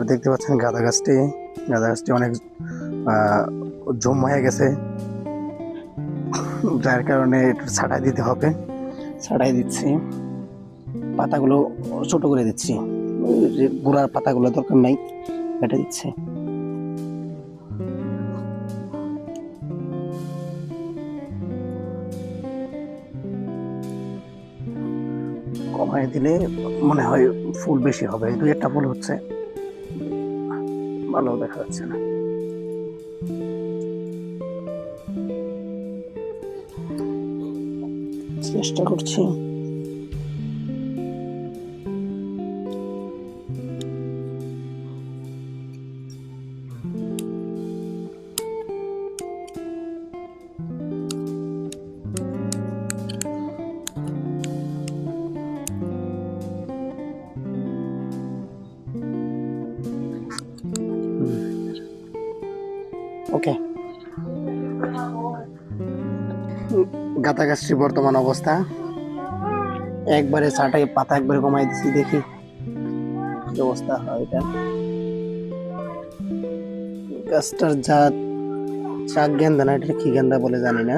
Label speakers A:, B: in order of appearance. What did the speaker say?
A: দেখতে পাচ্ছেন গাঁদা গাছটি অনেক জম হয়ে গেছে, যার কারণে একটু ছাঁটাই দিতে হবে। ছাঁটাই দিচ্ছি, পাতাগুলো ছোট করে দিচ্ছি, ওই যে গোড়ার পাতাগুলো দরকার নাই, কেটে দিচ্ছি। কমাই দিলে মনে হয় ফুল বেশি হবে, দুই একটা ফুল হচ্ছে, ভালো দেখা যাচ্ছে না। চেষ্টা করছি। ওকে, গাঁদা গাছটির বর্তমান অবস্থা, একবারে ছাঁটাই পাতা একবারে কমাই দিচ্ছি, দেখি কি অবস্থা হয়। এটা গাছটার জাত চাক গেন্দা না, এটা কি গেন্দা বলে জানি না।